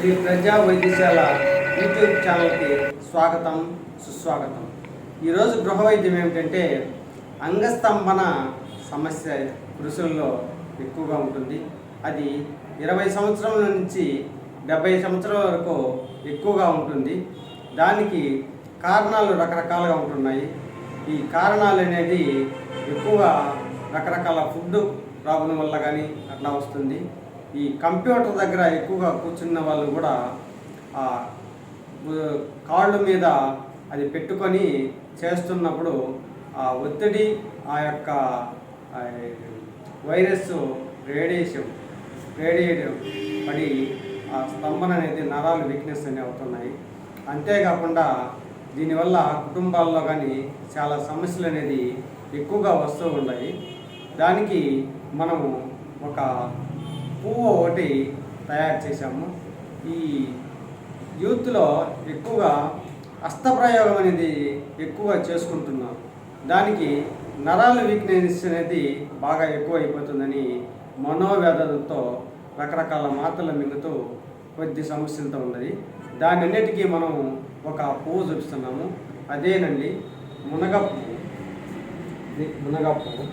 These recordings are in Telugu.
శ్రీ ప్రజా వైద్యశాల యూట్యూబ్ ఛానల్కి స్వాగతం, సుస్వాగతం. ఈరోజు గృహ వైద్యం ఏమిటంటే అంగస్తంభన సమస్య పురుషుల్లో ఎక్కువగా ఉంటుంది. అది 20 సంవత్సరాల నుంచి 70 సంవత్సరాల వరకు ఎక్కువగా ఉంటుంది. దానికి కారణాలు రకరకాలుగా ఉంటున్నాయి. ఈ కారణాలు అనేది ఎక్కువగా రకరకాల ఫుడ్ ప్రాబ్లం వల్ల కానీ అట్లా వస్తుంది. ఈ కంప్యూటర్ దగ్గర ఎక్కువగా కూర్చున్న వాళ్ళు కూడా కాళ్ళ మీద అది పెట్టుకొని చేస్తున్నప్పుడు ఆ ఒత్తిడి, ఆ యొక్క వైరస్ రేడియేషన్ పడి ఆ స్తంభన అనేది నరాలు వీక్నెస్ అనేవి అవుతున్నాయి. అంతేకాకుండా దీనివల్ల కుటుంబాల్లో కానీ చాలా సమస్యలు అనేది ఎక్కువగా వస్తూ ఉన్నాయి. దానికి మనము ఒక పువ్వు ఒకటి తయారు చేశాము. ఈ యూత్లో ఎక్కువగా హస్తప్రయోగం అనేది ఎక్కువగా చేసుకుంటున్నారు. దానికి నరాల వీక్నెస్ అనేది బాగా ఎక్కువ అయిపోతుందని మనోవేదనతో రకరకాల మాత్రలు మింగుతూ కొద్ది సమస్యలతో ఉన్నది. దాని అన్నిటికీ మనం ఒక పువ్వు చూపిస్తున్నాము. అదేనండి మునగపువ్వు.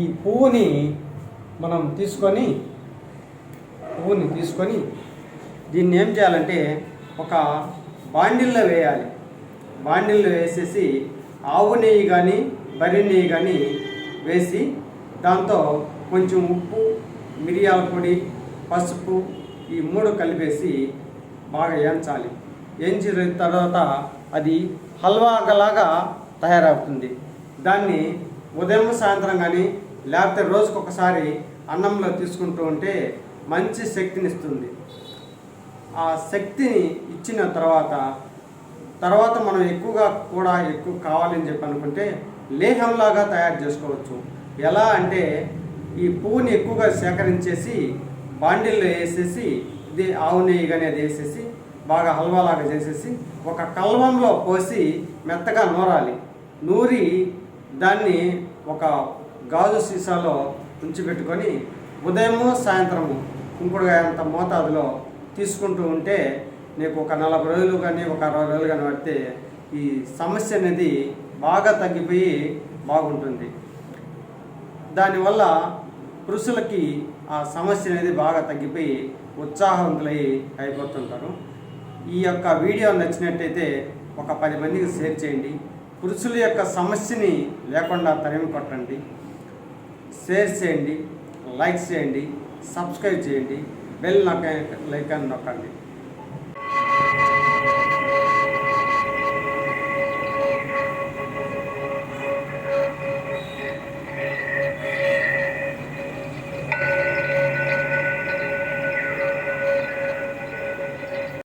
ఈ పువ్వుని మనం తీసుకొని దీన్ని ఏం చేయాలంటే ఒక బాండిల్లో వేయాలి. బాండిల్లో వేసేసి ఆవు నెయ్యి కానీ బర్రె నెయ్యి కానీ వేసి దాంతో కొంచెం ఉప్పు, మిరియాల పొడి, పసుపు ఈ 3 కలిపేసి బాగా వేయించాలి. వేయించిన తర్వాత అది హల్వాలాగా తయారవుతుంది. దాన్ని ఉదయం సాయంత్రం కానీ లేకపోతే రోజుకొకసారి అన్నంలో తీసుకుంటూ ఉంటే మంచి శక్తిని ఇస్తుంది. ఆ శక్తిని ఇచ్చిన తర్వాత మనం ఎక్కువ కావాలని చెప్పి అనుకుంటే లేహంలాగా తయారు చేసుకోవచ్చు. ఎలా అంటే ఈ పువ్వుని ఎక్కువగా సేకరించేసి బాండిల్లో వేసేసి ఇది ఆవు నెయ్యి కానీ అది వేసేసి బాగా హల్వాలాగా చేసేసి ఒక కల్వంలో పోసి మెత్తగా నూరాలి. నూరి దాన్ని ఒక గాజు సీసాలో ఉంచిపెట్టుకొని ఉదయము సాయంత్రము కుంకుడుగాయ అంత మోతాదులో తీసుకుంటూ ఉంటే నీకు ఒక 40 రోజులు కానీ ఒక 60 రోజులు కానీ పడితే ఈ సమస్య అనేది బాగా తగ్గిపోయి బాగుంటుంది. దానివల్ల పురుషులకి ఆ సమస్య అనేది బాగా తగ్గిపోయి ఉత్సాహవంతులై అయిపోతుంటారు. ఈ యొక్క వీడియో నచ్చినట్టయితే ఒక 10 మందికి షేర్ చేయండి. పురుషుల యొక్క సమస్యని లేకుండా తరిమి కొట్టండి. షేర్ చేయండి, లైక్ చేయండి, సబ్స్క్రైబ్ చేయండి, బెల్ ఐకాన్ నొక్కండి.